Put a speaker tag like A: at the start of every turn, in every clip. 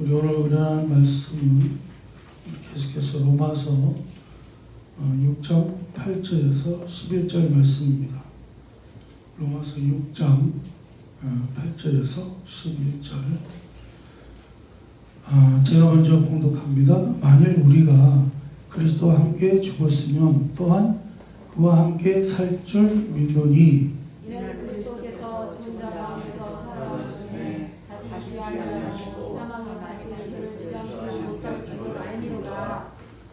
A: 우리 오늘 은혜하는 말씀은 계속해서 로마서 6장 8절에서 11절 말씀입니다. 로마서 6장 8절에서 11절. 제가 먼저 봉독합니다. 만일 우리가 그리스도와 함께 죽었으면 또한 그와 함께 살 줄 믿노니
B: 이는 그리스도께서 죽은 자 가운데서 살아나셨으니 다시 죽지 아니하시고 사망의 마시는 주장치 못할 줄을 알미로다.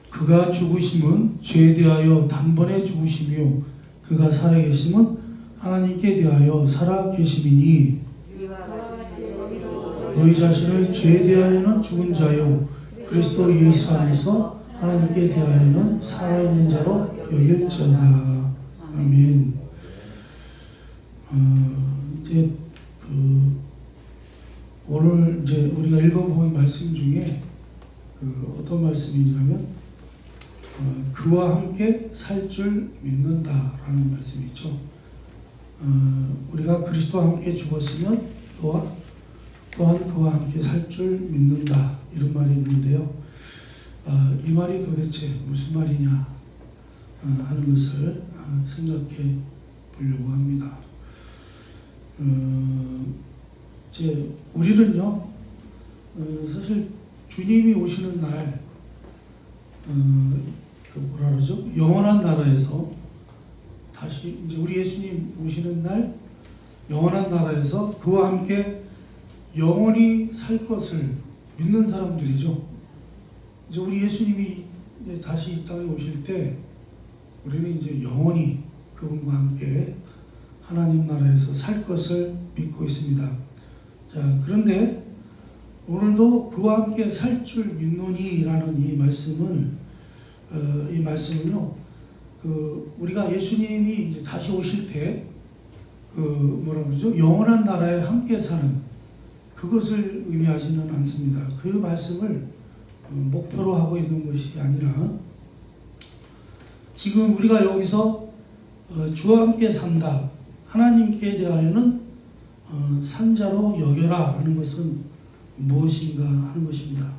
A: 그가 죽으심은 죄에 대하여 단번에 죽으시며 그가 살아계심은 하나님께 대하여 살아계심이니
B: 이와 같이 너희도
A: 너희 자신을 죄에 대하여는 죽은 자요 그리스도 예수 안에서 하나님께 대하여는 살아있는 자로 여길지어다. 아멘. 이제 오늘 이제 우리가 읽어본 말씀 중에 어떤 말씀이냐면 그와 함께 살 줄 믿는다라는 말씀이 있죠. 우리가 그리스도와 함께 죽었으면 또한 그와 함께 살 줄 믿는다 이런 말이 있는데요. 이 말이 도대체 무슨 말이냐 하는 것을 생각해 보려고 합니다. 이제 우리는요, 사실 주님이 오시는 날, 뭐라 그러죠? 영원한 나라에서 다시 이제 우리 예수님 오시는 날, 영원한 나라에서 그와 함께 영원히 살 것을 믿는 사람들이죠. 이제 우리 예수님이 이제 다시 이 땅에 오실 때, 우리는 이제 영원히 그분과 함께 하나님 나라에서 살 것을 믿고 있습니다. 자, 그런데 오늘도 그와 함께 살 줄 믿노니라는 이 말씀은요, 우리가 예수님이 이제 다시 오실 때, 뭐라 그러죠? 영원한 나라에 함께 사는 그것을 의미하지는 않습니다. 그 말씀을 목표로 하고 있는 것이 아니라, 지금 우리가 여기서 주와 함께 산다, 하나님께 대하여는 산자로 여겨라 하는 것은 무엇인가 하는 것입니다.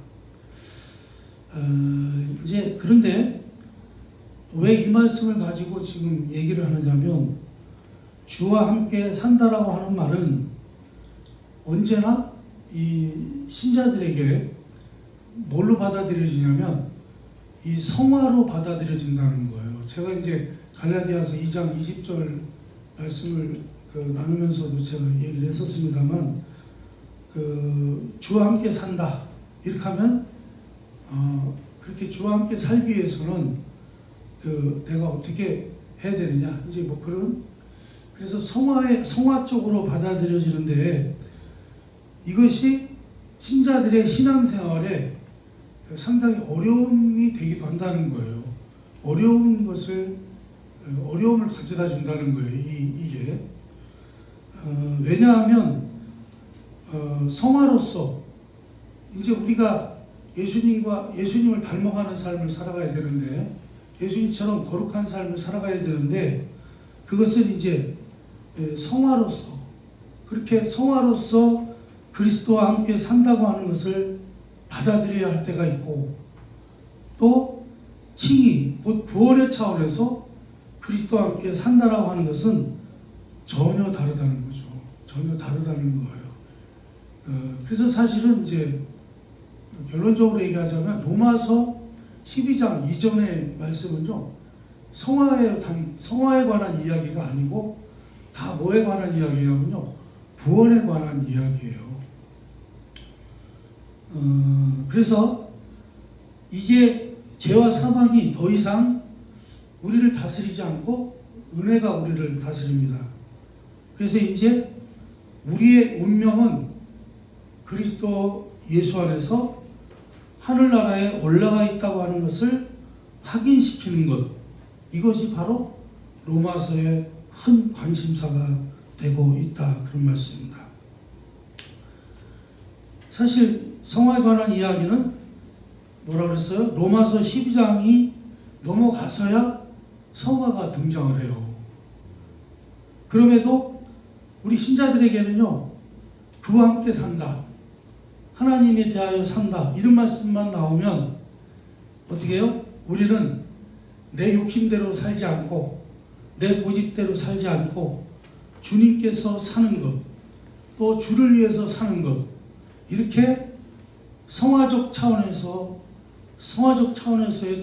A: 이제 그런데 왜 이 말씀을 가지고 지금 얘기를 하느냐면, 주와 함께 산다라고 하는 말은 언제나 이 신자들에게 뭘로 받아들여지냐면 이 성화로 받아들여진다는 거예요. 제가 이제 갈라디아서 2장 20절 말씀을 나누면서도 제가 얘기를 했었습니다만, 주와 함께 산다 이렇게 하면 그렇게 주와 함께 살기 위해서는 내가 어떻게 해야 되느냐, 이제 뭐 그래서 성화 쪽으로 받아들여지는데, 이것이 신자들의 신앙생활에 상당히 어려움이 되기도 한다는 거예요. 어려움을 가져다 준다는 거예요. 이게 왜냐하면 성화로서 이제 우리가 예수님을 닮아가는 삶을 살아가야 되는데, 예수님처럼 거룩한 삶을 살아가야 되는데, 그것은 이제 성화로서, 그렇게 성화로서 그리스도와 함께 산다고 하는 것을 받아들여야 할 때가 있고, 또 칭의, 곧 구원의 차원에서 그리스도와 함께 산다라고 하는 것은 전혀 다르다는 거죠. 전혀 다르다는 거예요. 그래서 사실은 이제 결론적으로 얘기하자면 로마서 12장 이전의 말씀은요, 성화에 관한 이야기가 아니고 다 뭐에 관한 이야기냐면요, 구원에 관한 이야기예요. 그래서 이제 죄와 사망이 더 이상 우리를 다스리지 않고 은혜가 우리를 다스립니다. 그래서 이제 우리의 운명은 그리스도 예수 안에서 하늘나라에 올라가 있다고 하는 것을 확인시키는 것, 이것이 바로 로마서의 큰 관심사가 되고 있다, 그런 말씀입니다. 사실 성화에 관한 이야기는 뭐라 그랬어요? 로마서 12장이 넘어가서야 성화가 등장을 해요. 그럼에도 우리 신자들에게는요, 그와 함께 산다, 하나님에 대하여 산다 이런 말씀만 나오면 어떻게 해요? 우리는 내 욕심대로 살지 않고 내 고집대로 살지 않고 주님께서 사는 것, 또 주를 위해서 사는 것, 이렇게 성화적 차원에서의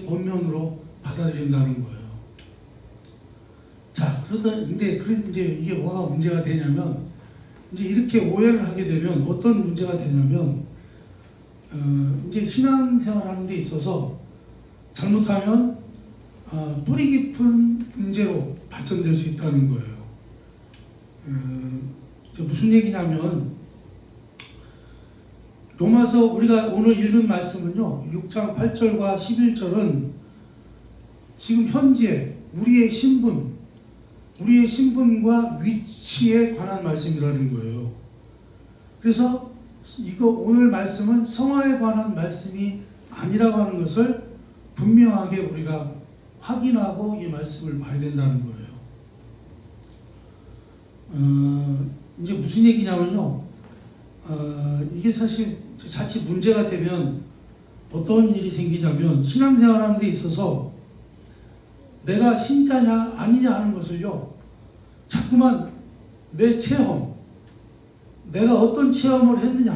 A: 권면으로 받아들인다는 거예요. 자, 근데 이제 이게 뭐가 문제가 되냐면, 이제 이렇게 오해를 하게 되면 어떤 문제가 되냐면, 이제 신앙생활 하는 데 있어서 잘못하면 뿌리 깊은 문제로 발전될 수 있다는 거예요. 무슨 얘기냐면, 로마서 우리가 오늘 읽은 말씀은요, 6장 8절과 11절은 지금 현재 우리의 신분과 위치에 관한 말씀이라는 거예요. 그래서 이거 오늘 말씀은 성화에 관한 말씀이 아니라고 하는 것을 분명하게 우리가 확인하고 이 말씀을 봐야 된다는 거예요. 이제 무슨 얘기냐면요, 이게 사실 자칫 문제가 되면 어떤 일이 생기냐면, 신앙생활 하는 데 있어서 내가 신자냐 아니냐 하는 것을요, 자꾸만 내 체험, 내가 어떤 체험을 했느냐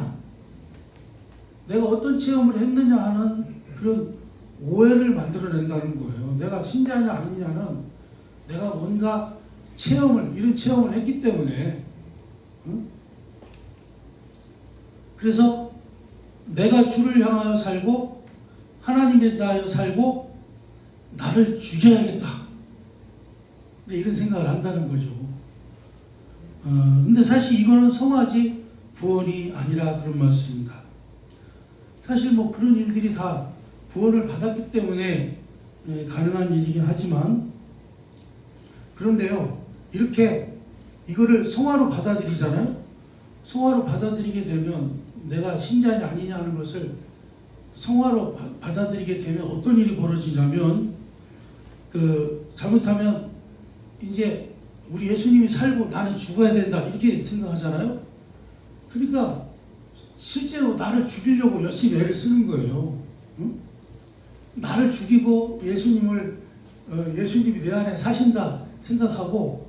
A: 하는 그런 오해를 만들어낸다는 거예요. 내가 신자냐 아니냐는 내가 뭔가 이런 체험을 했기 때문에, 그래서 내가 주를 향하여 살고 하나님에 대하여 살고 나를 죽여야겠다, 이런 생각을 한다는 거죠. 근데 사실 이거는 성화지 구원이 아니라 그런 말씀입니다. 사실 뭐 그런 일들이 다 구원을 받았기 때문에 가능한 일이긴 하지만, 그런데요, 이렇게 이거를 성화로 받아들이잖아요. 성화로 받아들이게 되면 내가 신자냐 아니냐 하는 것을 성화로 받아들이게 되면 어떤 일이 벌어지냐면, 잘못하면 이제 우리 예수님이 살고 나는 죽어야 된다 이렇게 생각하잖아요. 그러니까 실제로 나를 죽이려고 열심히 애를 쓰는 거예요. 응? 나를 죽이고 예수님이 내 안에 사신다 생각하고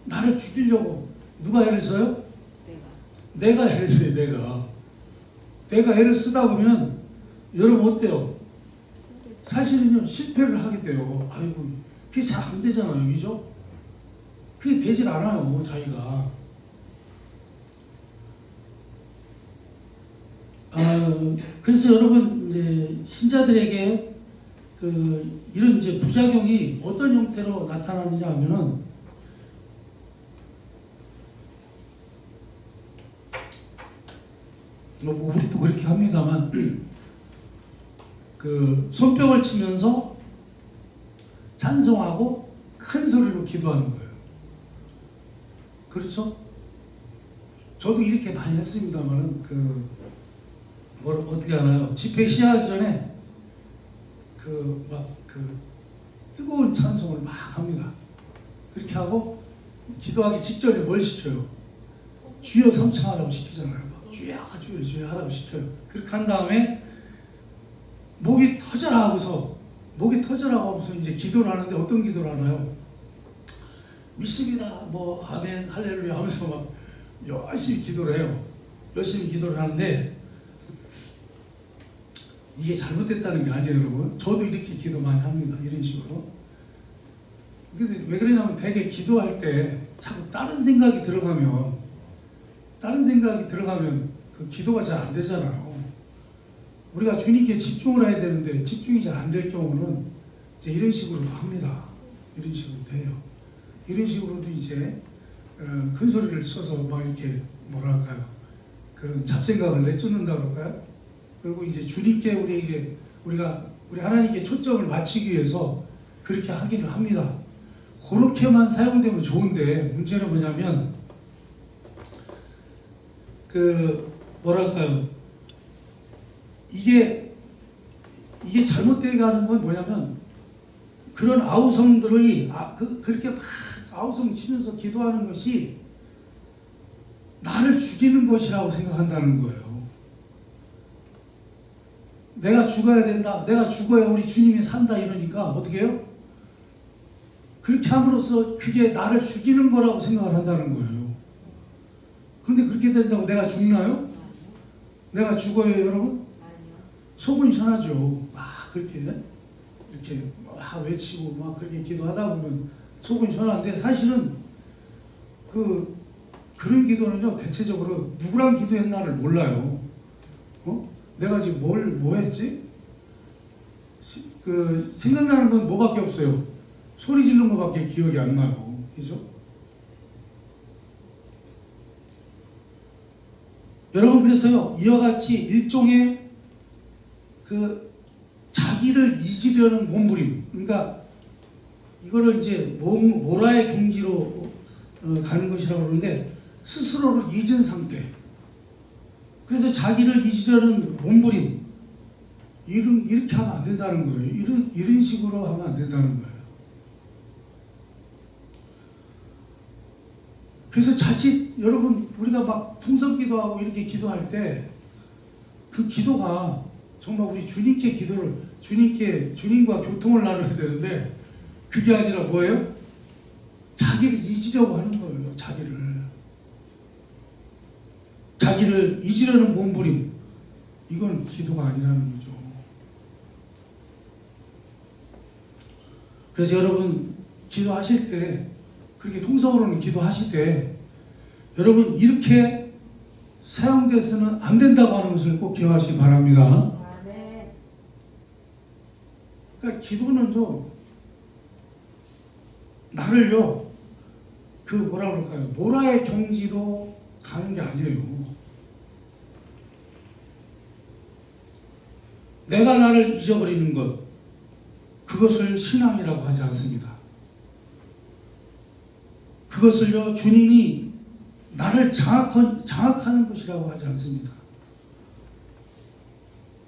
A: 나를 죽이려고 누가 애를 써요? 내가 애를 써요. 내가 애를 쓰다 보면 여러분 어때요? 사실은요, 실패를 하게 돼요. 아이고, 그게 잘 안 되잖아요. 그죠? 그게 되질 않아요, 자기가. 그래서 여러분, 이제 신자들에게 이런 이제 부작용이 어떤 형태로 나타나느냐 하면은, 뭐 우리도 그렇게 합니다만, 손뼉을 치면서 찬송하고 큰 소리로 기도하는 거예요. 그렇죠? 저도 이렇게 많이 했습니다만은, 어떻게 하나요? 집회 시작하기 전에, 뜨거운 찬송을 막 합니다. 그렇게 하고, 기도하기 직전에 뭘 시켜요? 주여 삼창하라고 시키잖아요. 막 주여 하라고 시켜요. 그렇게 한 다음에, 목이 터져라 하고서 이제 기도를 하는데, 어떤 기도를 하나요? 믿습니다, 뭐 아멘 할렐루야 하면서 막 열심히 기도를 해요. 열심히 기도를 하는데, 이게 잘못됐다는 게 아니에요, 여러분. 저도 이렇게 기도 많이 합니다. 이런 식으로. 근데 왜 그러냐면, 되게 기도할 때 자꾸 다른 생각이 들어가면 그 기도가 잘 안 되잖아요. 우리가 주님께 집중을 해야 되는데 집중이 잘 안 될 경우는 이제 이런 식으로도 합니다. 이런 식으로 돼요. 이런 식으로도 이제 큰 소리를 써서 막 이렇게 뭐랄까요, 그런 잡생각을 내쫓는다 그럴까요? 그리고 이제 주님께 우리 하나님께 초점을 맞추기 위해서 그렇게 하기를 합니다. 그렇게만 사용되면 좋은데, 문제는 뭐냐면, 뭐랄까요, 이게 잘못되게 하는 건 뭐냐면, 그런 아우성들이 그렇게 막 아우성 치면서 기도하는 것이 나를 죽이는 것이라고 생각한다는 거예요. 내가 죽어야 된다. 내가 죽어야 우리 주님이 산다. 이러니까 어떻게 해요? 그렇게 함으로써 그게 나를 죽이는 거라고 생각을 한다는 거예요. 그런데 그렇게 된다고 내가 죽나요? 내가 죽어요, 여러분? 속은 시원하죠. 막 그렇게 이렇게 막 외치고 막 그렇게 기도하다 보면 속은 시원한데 사실은 그런 기도는요 대체적으로 누구랑 기도했나를 몰라요. 내가 지금 뭐 했지? 생각나는 건 뭐밖에 없어요. 소리 지른 것밖에 기억이 안 나고, 그죠? 여러분, 그래서요, 이와 같이 일종의 자기를 잊으려는 몸부림, 그러니까 이거를 이제 모라의 경지로 가는 것이라고 그러는데, 스스로를 잊은 상태. 그래서 자기를 잊으려는 몸부림, 이렇게 하면 안 된다는 거예요. 이런 식으로 하면 안 된다는 거예요. 그래서 자칫 여러분 우리가 막 풍성기도하고 이렇게 기도할 때 그 기도가 정말 우리 주님과 교통을 나눠야 되는데 그게 아니라 뭐예요? 자기를 잊으려고 하는 거예요. 자기를 잊으려는 몸부림. 이건 기도가 아니라는 거죠. 그래서 여러분 기도하실 때 그렇게 통성으로는 기도하실 때 여러분 이렇게 사용돼서는 안 된다고 하는 것을 꼭 기억하시기 바랍니다. 그러니까 기도는요 나를요 뭐라 그럴까요? 모라의 경지로 가는 게 아니에요. 내가 나를 잊어버리는 것, 그것을 신앙이라고 하지 않습니다. 그것을요 주님이 나를 장악하는 것이라고 하지 않습니다.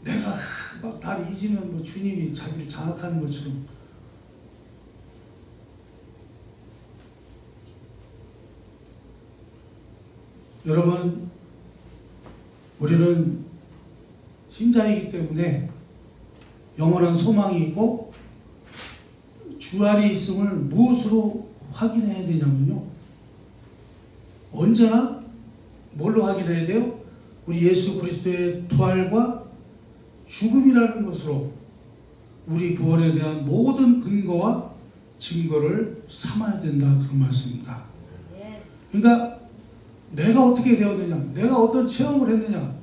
A: 내가 막 나를 잊으면 뭐 주님이 자기를 장악하는 것처럼. 여러분, 우리는 신자이기 때문에 영원한 소망이 있고 주 안에 있음을 무엇으로 확인해야 되냐면요, 언제나 뭘로 확인해야 돼요? 우리 예수 그리스도의 부활과 죽음이라는 것으로 우리 구원에 대한 모든 근거와 증거를 삼아야 된다, 그런 말씀입니다. 그러니까 내가 어떻게 되었느냐, 내가 어떤 체험을 했느냐,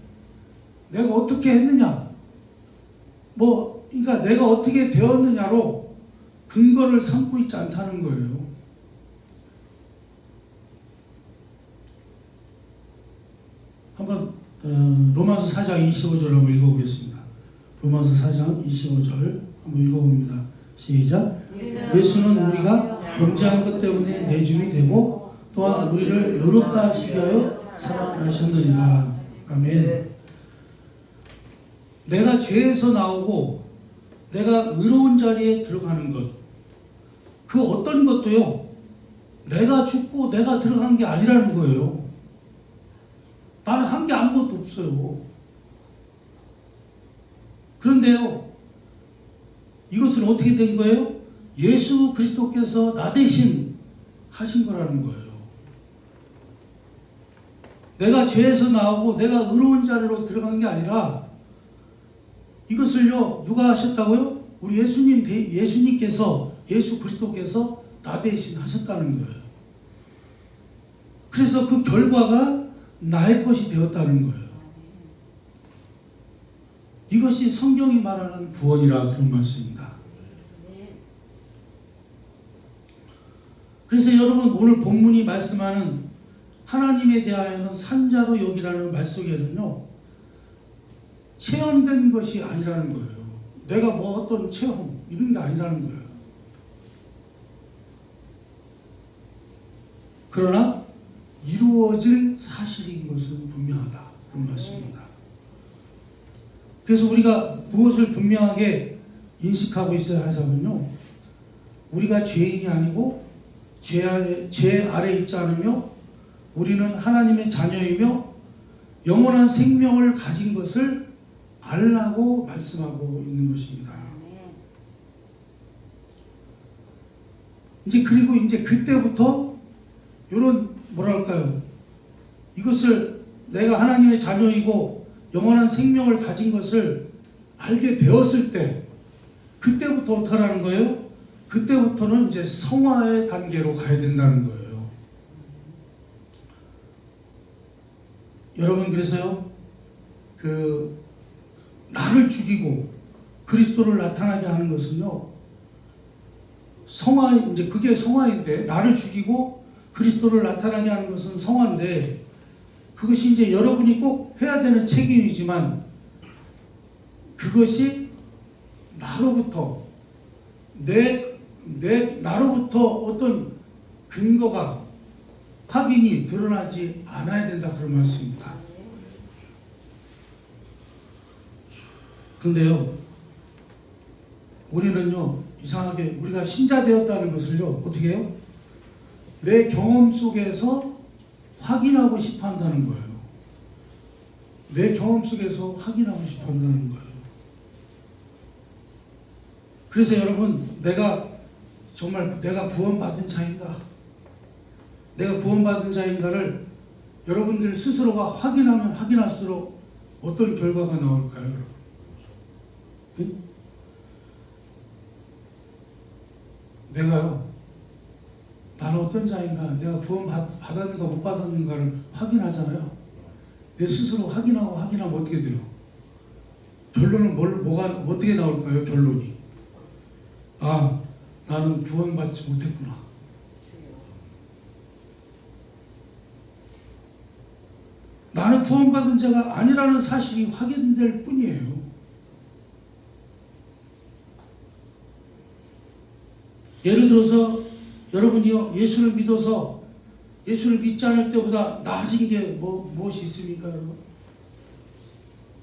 A: 내가 어떻게 했느냐, 그러니까 내가 어떻게 되었느냐로 근거를 삼고 있지 않다는 거예요. 한번 로마서 4장 25절 한번 읽어보겠습니다. 로마서 4장 25절 한번 읽어봅니다. 시작. 예수는 우리가 범죄한 것 때문에 내줌이 되고 또한 우리를 의롭다 하시기 위하여 살아나셨느니라. 아멘. 내가 죄에서 나오고 내가 의로운 자리에 들어가는 것, 그 어떤 것도요 내가 죽고 내가 들어간 게 아니라는 거예요. 나는 한 게 아무것도 없어요. 그런데요, 이것은 어떻게 된 거예요? 예수 그리스도께서 나 대신 하신 거라는 거예요. 내가 죄에서 나오고 내가 의로운 자리로 들어간 게 아니라 이것을요 누가 하셨다고요? 우리 예수님께서, 예수 그리스도께서 나 대신 하셨다는 거예요. 그래서 그 결과가 나의 것이 되었다는 거예요. 이것이 성경이 말하는 구원이라 그런 말씀입니다. 그래서 여러분 오늘 본문이 말씀하는 하나님에 대하여는 산자로 여기라는 말 속에는요 체험된 것이 아니라는 거예요. 내가 어떤 체험 이런 게 아니라는 거예요. 그러나 이루어질 사실인 것은 분명하다, 그런 말씀입니다. 그래서 우리가 무엇을 분명하게 인식하고 있어야 하자면요, 우리가 죄인이 아니고 죄 아래 있지 않으며 우리는 하나님의 자녀이며 영원한 생명을 가진 것을 알라고 말씀하고 있는 것입니다. 이제 그리고 이제 그때부터 이런 뭐랄까요? 이것을 내가 하나님의 자녀이고 영원한 생명을 가진 것을 알게 되었을 때 그때부터 어떻게 하는 거예요? 그때부터는 이제 성화의 단계로 가야 된다는 거예요. 여러분 그래서요. 나를 죽이고 그리스도를 나타나게 하는 것은요. 성화 이제 그게 성화인데 나를 죽이고 그리스도를 나타나게 하는 것은 성화인데 그것이 이제 여러분이 꼭 해야 되는 책임이지만 그것이 나로부터 나로부터 어떤 근거가 확인이 드러나지 않아야 된다 그런 말씀입니다. 그런데요, 우리는요 이상하게 우리가 신자 되었다는 것을요 어떻게 해요? 내 경험 속에서 확인하고 싶어 한다는 거예요. 내 경험 속에서 확인하고 싶어 한다는 거예요. 그래서 여러분 정말 내가 구원받은 자인가? 내가 구원받은 자인가를 여러분들 스스로가 확인하면 확인할수록 어떤 결과가 나올까요? 여러분? 응? 내가요 나는 어떤 자인가, 내가 구원 받았는가 못 받았는가를 확인하잖아요. 내 스스로 확인하고 확인하면 어떻게 돼요? 결론은 뭐가 어떻게 나올까요? 결론이 나는 구원받지 못했구나. 나는 구원받은 자가 아니라는 사실이 확인될 뿐이에요. 예를 들어서 여러분이요 예수를 믿어서 예수를 믿지 않을 때보다 나아진 게 무엇이 있습니까, 여러분?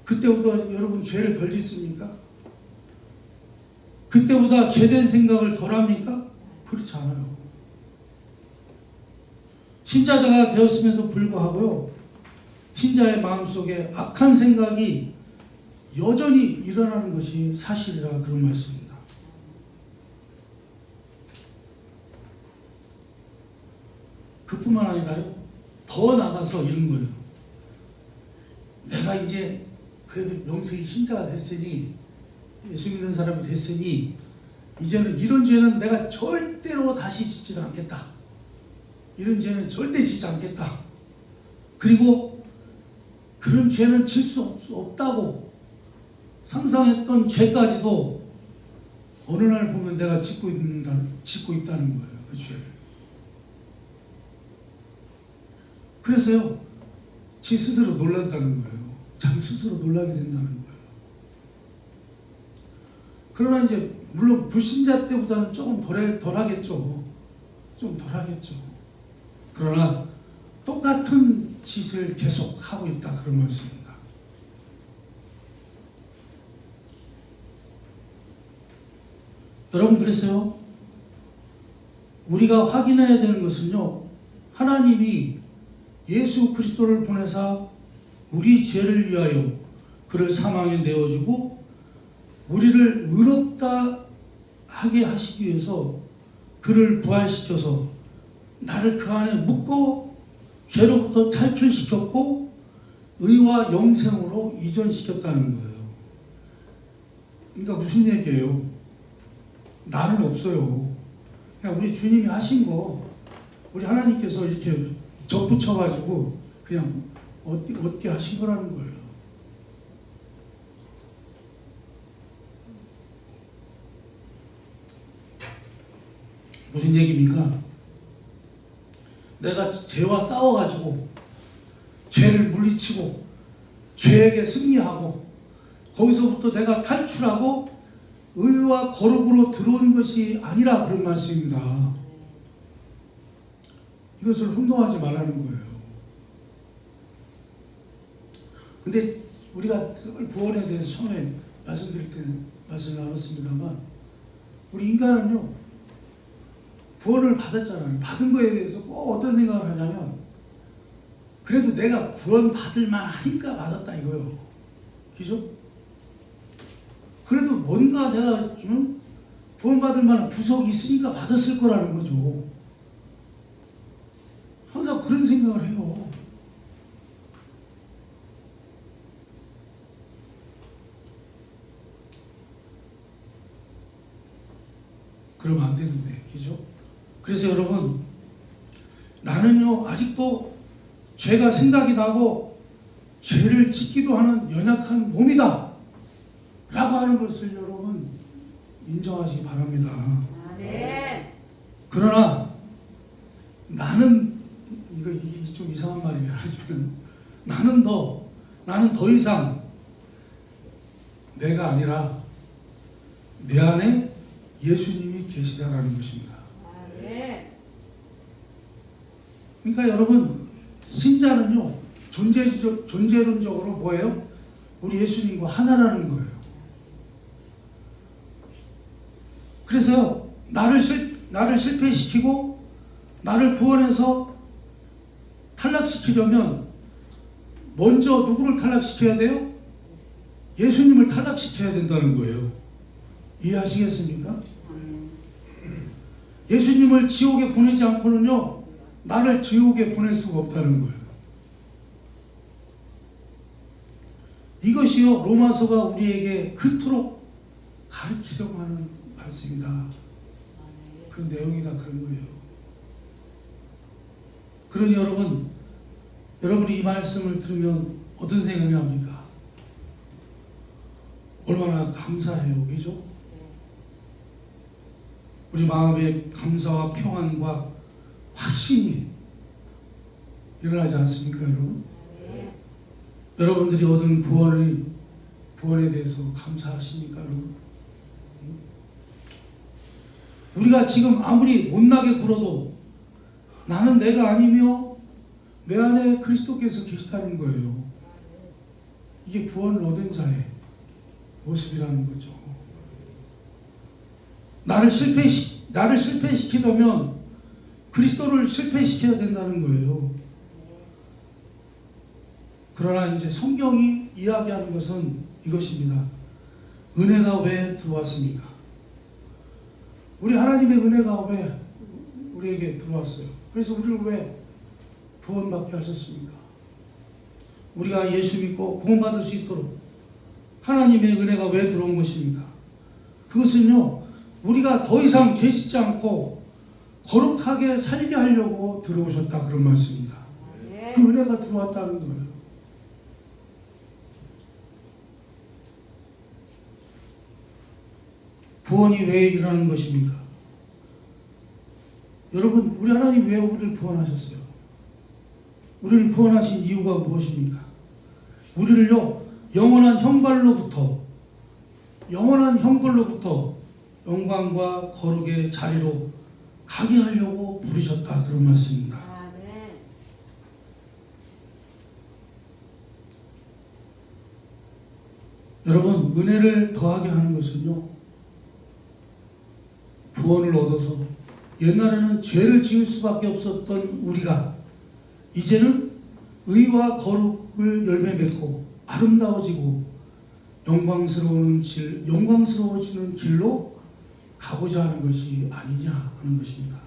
A: 그때보다 여러분 죄를 덜 짓습니까? 그때보다 죄된 생각을 덜 합니까? 그렇지 않아요. 신자가 되었음에도 불구하고요 신자의 마음속에 악한 생각이 여전히 일어나는 것이 사실이라 그런 말씀입니다. 그뿐만 아니라요 더 나가서 이런 거예요. 내가 이제 그래도 명색이 신자가 됐으니 예수 믿는 사람이 됐으니 이제는 이런 죄는 내가 절대로 다시 짓지는 않겠다. 이런 죄는 절대 짓지 않겠다. 그리고 그런 죄는 질 수 없다고 상상했던 죄까지도 어느 날 보면 내가 짓고 있다는 거예요. 그 죄를. 그래서요 지 스스로 놀란다는 거예요. 자기 스스로 놀라게 된다는 거예요. 그러나 이제 물론 불신자 때보다는 조금 덜하겠죠. 좀 덜하겠죠. 그러나 똑같은 짓을 계속 하고 있다 그런 말씀입니다. 여러분 그래서요 우리가 확인해야 되는 것은요 하나님이 예수 그리스도를 보내사 우리 죄를 위하여 그를 사망에 내어주고 우리를 의롭다 하게 하시기 위해서 그를 부활시켜서 나를 그 안에 묶고 죄로부터 탈출시켰고 의와 영생으로 이전시켰다는 거예요. 그러니까 무슨 얘기예요? 나는 없어요. 그냥 우리 주님이 하신 거 우리 하나님께서 이렇게 접붙여가지고 그냥 얻게 하신 거라는 거예요. 무슨 얘기입니까? 내가 죄와 싸워가지고 죄를 물리치고 죄에게 승리하고 거기서부터 내가 탈출하고 의와 거룩으로 들어온 것이 아니라 그런 말씀입니다. 이것을 혼동하지 말라는 거예요. 근데 우리가 구원에 대해서 처음에 말씀드릴 때는 말씀을 나눴습니다만 우리 인간은요 구원을 받았잖아요. 받은 거에 대해서 꼭 어떤 생각을 하냐면 그래도 내가 구원 받을 만하니까 받았다 이거예요. 그죠? 뭔가 내가 구원받을 만한 구석이 있으니까 받았을 거라는 거죠. 항상 그런 생각을 해요. 그러면 안 되는데, 그죠? 그래서 여러분, 나는요, 아직도 죄가 생각이 나고 죄를 짓기도 하는 연약한 몸이다 라고 하는 것을 여러분 인정하시기 바랍니다.
B: 아멘.
A: 그러나 나는, 이게 좀 이상한 말이에요. 나는 더 이상 내가 아니라 내 안에 예수님이 계시다라는 것입니다.
B: 아멘.
A: 그러니까 여러분, 신자는요, 존재론적으로 뭐예요? 우리 예수님과 하나라는 거예요. 그래서 나를 실패시키고 나를 구원해서 탈락시키려면 먼저 누구를 탈락시켜야 돼요? 예수님을 탈락시켜야 된다는 거예요. 이해하시겠습니까? 예수님을 지옥에 보내지 않고는요, 나를 지옥에 보낼 수가 없다는 거예요. 이것이요, 로마서가 우리에게 그토록 가르치려고 하는 말씀이다. 그 내용이 다 그런 거예요. 그러니 여러분이 이 말씀을 들으면 어떤 생각이 납니까? 얼마나 감사해요, 그죠? 우리 마음에 감사와 평안과 확신이 일어나지 않습니까, 여러분? 여러분들이 얻은 구원에 대해서 감사하십니까, 여러분? 우리가 지금 아무리 못나게 굴어도 나는 내가 아니며 내 안에 그리스도께서 계시다는 거예요. 이게 구원을 얻은 자의 모습이라는 거죠. 나를 실패시키려면 그리스도를 실패시켜야 된다는 거예요. 그러나 이제 성경이 이야기하는 것은 이것입니다. 은혜가 왜 들어왔습니까? 우리 하나님의 은혜가 왜 우리에게 들어왔어요? 그래서 우리를 왜 구원받게 하셨습니까? 우리가 예수 믿고 구원받을 수 있도록 하나님의 은혜가 왜 들어온 것입니까? 그것은요, 우리가 더 이상 죄짓지 않고 거룩하게 살게 하려고 들어오셨다, 그런 말씀입니다. 그 은혜가 들어왔다는 거예요. 구원이 왜 일어나는 것입니까? 여러분, 우리 하나님 왜 우리를 구원하셨어요? 우리를 구원하신 이유가 무엇입니까? 우리를요, 영원한 형벌로부터 영광과 거룩의 자리로 가게 하려고 부르셨다, 그런 말씀입니다.
B: 아멘.
A: 여러분, 은혜를 더하게 하는 것은요, 구원을 얻어서 옛날에는 죄를 지을 수밖에 없었던 우리가 이제는 의와 거룩을 열매 맺고 아름다워지고 영광스러워지는 길로 가고자 하는 것이 아니냐 하는 것입니다.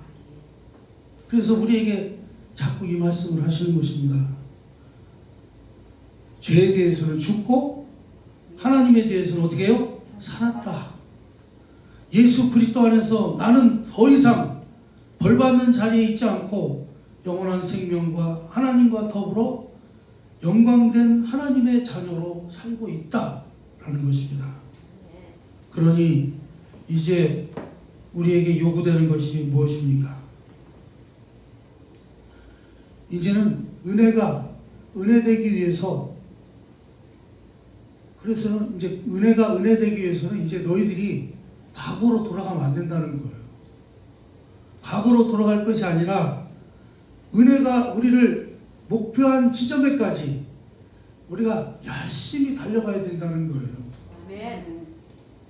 A: 그래서 우리에게 자꾸 이 말씀을 하시는 것입니다. 죄에 대해서는 죽고 하나님에 대해서는 어떻게 해요? 살았다. 예수 그리스도 안에서 나는 더 이상 벌받는 자리에 있지 않고 영원한 생명과 하나님과 더불어 영광된 하나님의 자녀로 살고 있다라는 것입니다. 그러니 이제 우리에게 요구되는 것이 무엇입니까? 이제는 은혜 되기 위해서, 그래서는 이제 은혜가 은혜 되기 위해서는 이제 너희들이 과거로 돌아가면 안 된다는 거예요. 과거로 돌아갈 것이 아니라 은혜가 우리를 목표한 지점에까지 우리가 열심히 달려가야 된다는 거예요.
B: 아멘.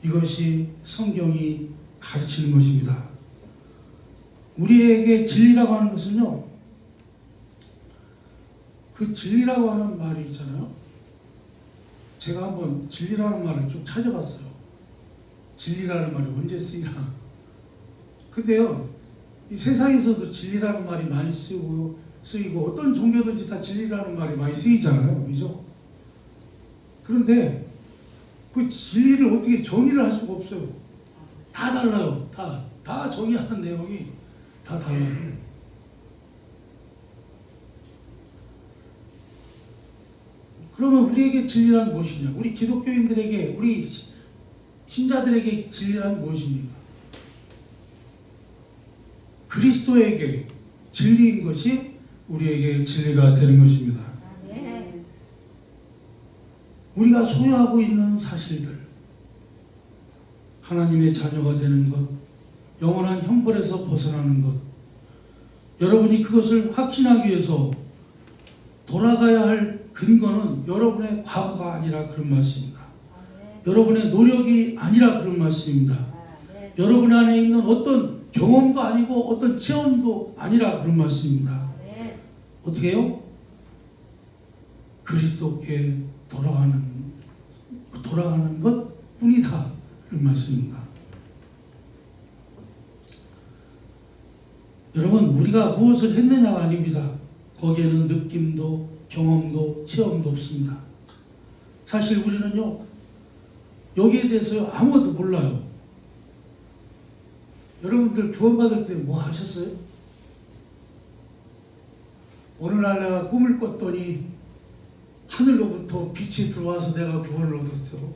A: 이것이 성경이 가르치는 것입니다. 우리에게 진리라고 하는 것은요, 그 진리라고 하는 말이 있잖아요. 제가 한번 진리라는 말을 좀 찾아봤어요. 진리라는 말이 언제 쓰이나? 근데요, 이 세상에서도 진리라는 말이 많이 쓰이고 어떤 종교든지 다 진리라는 말이 많이 쓰이잖아요. 그죠? 그런데 그 진리를 어떻게 정의를 할 수가 없어요. 다 달라요. 다 정의하는 내용이 다 달라요. 그러면 우리에게 진리란 무엇이냐? 우리 기독교인들에게, 우리 신자들에게 진리란 무엇입니까? 그리스도에게 진리인 것이 우리에게 진리가 되는 것입니다. 우리가 소유하고 있는 사실들, 하나님의 자녀가 되는 것, 영원한 형벌에서 벗어나는 것, 여러분이 그것을 확신하기 위해서 돌아가야 할 근거는 여러분의 과거가 아니라 그런 말씀입니다. 여러분의 노력이 아니라 그런 말씀입니다. 여러분 안에 있는 어떤 경험도 아니고 어떤 체험도 아니라 그런 말씀입니다. 어떻게 해요? 그리스도께 돌아가는 것 뿐이다. 그런 말씀입니다. 여러분, 우리가 무엇을 했느냐가 아닙니다. 거기에는 느낌도 경험도 체험도 없습니다. 사실 우리는요, 여기에 대해서 아무것도 몰라요. 여러분들 구원받을 때 뭐 하셨어요? 어느 날 내가 꿈을 꿨더니 하늘로부터 빛이 들어와서 내가 구원을 얻었죠.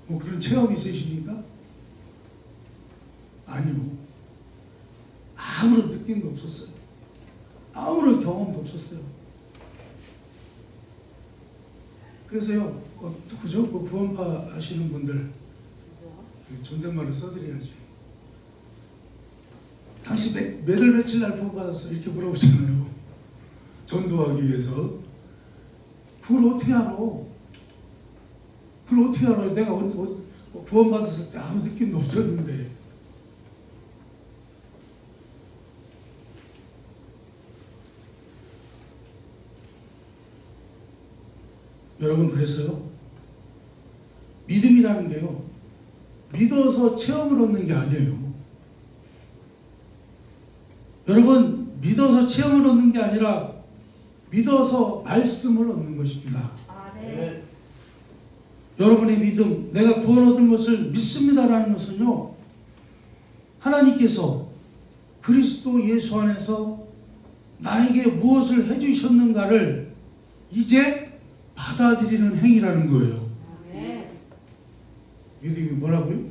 A: 뭐 그런 체험 있으십니까? 아니요. 아무런 느낌도 없었어요. 아무런 경험도 없었어요. 그래서요, 누구죠? 그 구원파 하시는 분들 존댓말을 써드려야지. 당신 몇 월 며칠 날 구원받았어? 이렇게 물어보잖아요. 전도하기 위해서. 그걸 어떻게 알아? 그걸 어떻게 알아요? 내가 구원받았을 때 아무 느낌도 없었는데. 여러분, 그래서요, 믿음이라는 게요, 믿어서 체험을 얻는 게 아니에요. 여러분, 믿어서 체험을 얻는 게 아니라 믿어서 말씀을 얻는 것입니다. 여러분의 믿음, 내가 구원 얻은 것을 믿습니다라는 것은요, 하나님께서 그리스도 예수 안에서 나에게 무엇을 해주셨는가를 이제 받아들이는 행위라는 거예요. 믿음이 뭐라고요?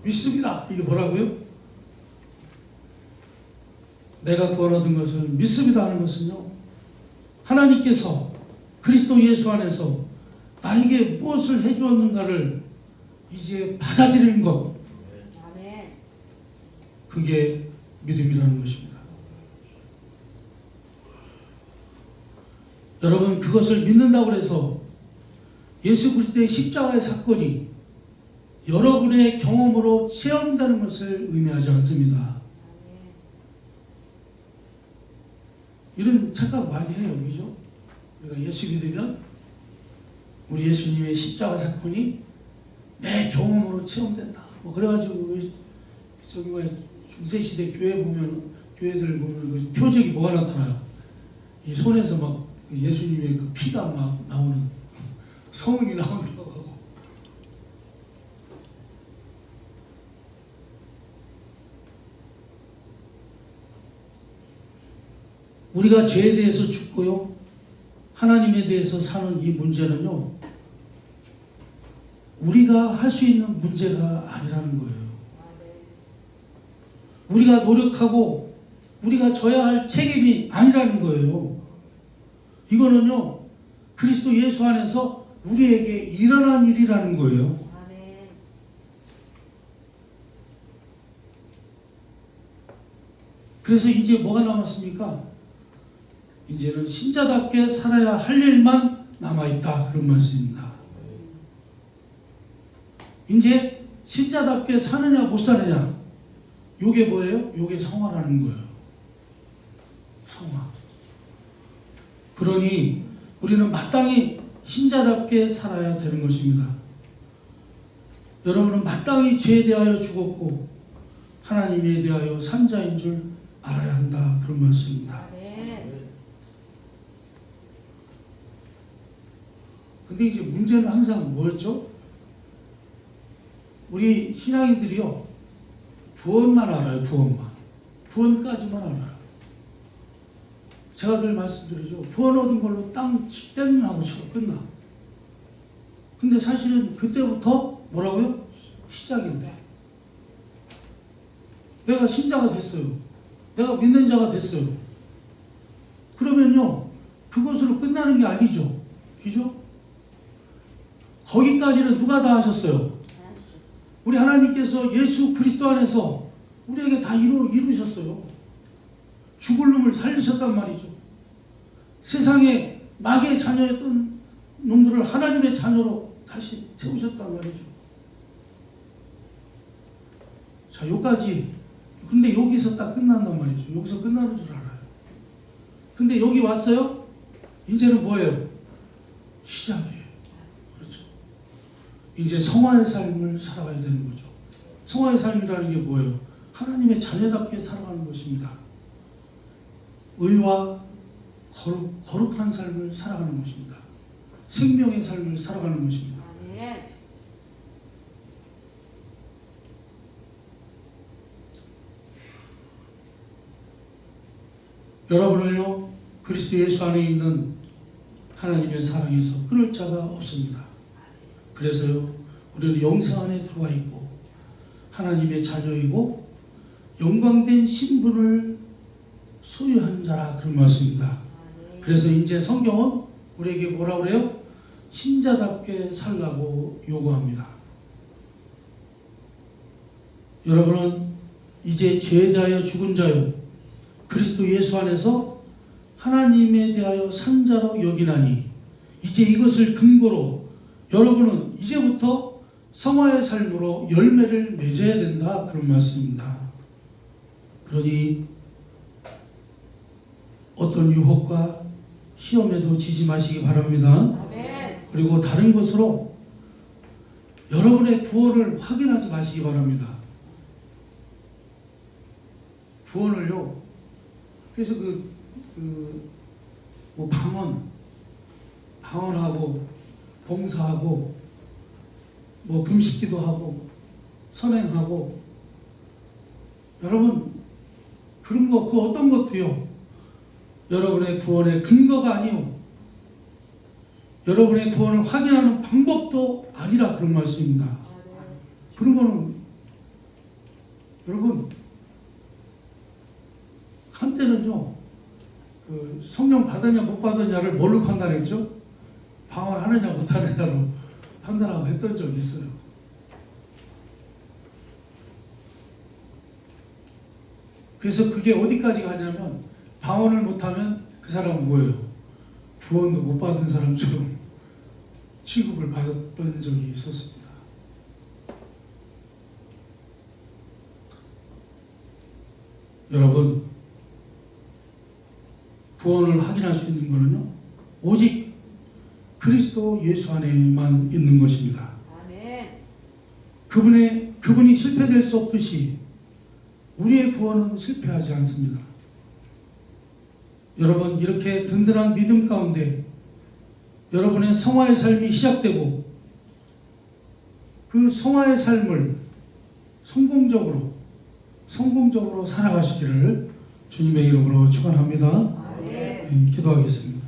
A: 믿습니다. 이게 뭐라고요? 내가 구원 얻은 것을 믿습니다 하는 것은요, 하나님께서 그리스도 예수 안에서 나에게 무엇을 해주었는가를 이제 받아들이는 것, 그게 믿음이라는 것입니다. 여러분, 그것을 믿는다고 해서 예수 그리스도의 십자가의 사건이 여러분의 경험으로 체험되는 것을 의미하지 않습니다. 이런 착각 많이 해요. 그죠? 우리가 예수 믿으면 우리 예수님의 십자가 사건이 내 경험으로 체험된다. 뭐 그래가지고 저기 중세시대 교회들 보면 그 표적이 뭐가 나타나요? 이 손에서 막 예수님의 그 피가 막 나오는, 성은이 나온다고 하고. 우리가 죄에 대해서 죽고요, 하나님에 대해서 사는 이 문제는요, 우리가 할 수 있는 문제가 아니라는 거예요. 우리가 노력하고 우리가 져야 할 책임이 아니라는 거예요. 이거는요, 그리스도 예수 안에서 우리에게 일어난 일이라는 거예요. 그래서 이제 뭐가 남았습니까? 이제는 신자답게 살아야 할 일만 남아있다. 그런 말씀입니다. 이제 신자답게 사느냐 못 사느냐, 요게 뭐예요? 요게 성화라는 거예요. 성화. 그러니 우리는 마땅히 신자답게 살아야 되는 것입니다. 여러분은 마땅히 죄에 대하여 죽었고 하나님에 대하여 산 자인 줄 알아야 한다. 그런 말씀입니다. 근데 이제 문제는 항상 뭐였죠? 우리 신앙인들이요, 구원만 알아요. 구원까지만 알아요. 제가 늘 말씀드리죠. 구원 얻은 걸로 땅 땡하고 치고 끝나. 근데 사실은 그때부터 뭐라고요? 시작인데. 내가 신자가 됐어요. 내가 믿는 자가 됐어요. 그러면요, 그것으로 끝나는 게 아니죠. 그죠? 거기까지는 누가 다 하셨어요? 우리 하나님께서 예수 그리스도 안에서 우리에게 다 이루셨어요. 죽을 놈을 살리셨단 말이죠. 세상에 마귀의 자녀였던 놈들을 하나님의 자녀로 다시 세우셨단 말이죠. 자, 여기까지. 근데 여기서 딱 끝난단 말이죠. 여기서 끝나는 줄 알아요. 근데 여기 왔어요? 이제는 뭐예요? 시작이에요. 그렇죠. 이제 성화의 삶을 살아가야 되는 거죠. 성화의 삶이라는 게 뭐예요? 하나님의 자녀답게 살아가는 것입니다. 의와 거룩한 삶을 살아가는 것입니다. 생명의 삶을 살아가는 것입니다. 여러분을요, 그리스도 예수 안에 있는 하나님의 사랑에서 끊을 자가 없습니다. 그래서요, 우리는 영생 안에 들어와 있고 하나님의 자녀이고 영광된 신분을 소유한 자라, 그런 말씀입니다. 그래서 이제 성경은 우리에게 뭐라 그래요? 신자답게 살라고 요구합니다. 여러분은 이제 죄에 대하여 죽은 자요, 그리스도 예수 안에서 하나님에 대하여 산 자로 여기나니, 이제 이것을 근거로 여러분은 이제부터 성화의 삶으로 열매를 맺어야 된다, 그런 말씀입니다. 그러니 어떤 유혹과 시험에도 지지 마시기 바랍니다. 그리고 다른 것으로 여러분의 구원을 확인하지 마시기 바랍니다. 구원을요, 그래서 뭐 방언하고 봉사하고 뭐 금식기도 하고 선행하고, 여러분 그런 거, 그 어떤 것도요, 여러분의 구원의 근거가 아니요, 여러분의 구원을 확인하는 방법도 아니라, 그런 말씀입니다. 그런 거는 여러분, 한때는요, 그 성령 받았냐 못 받았냐를 뭘로 판단했죠? 방언하느냐 못하느냐로 판단하고 했던 적이 있어요. 그래서 그게 어디까지 가냐면, 방언을 못하면 그 사람은 뭐예요? 구원도 못 받은 사람처럼 취급을 받았던 적이 있었습니다. 여러분, 구원을 확인할 수 있는 것은요, 오직 그리스도 예수 안에만 있는 것입니다. 그분이 실패될 수 없듯이 우리의 구원은 실패하지 않습니다. 여러분, 이렇게 든든한 믿음 가운데 여러분의 성화의 삶이 시작되고, 그 성화의 삶을 성공적으로 살아가시기를 주님의 이름으로 축원합니다. 기도하겠습니다.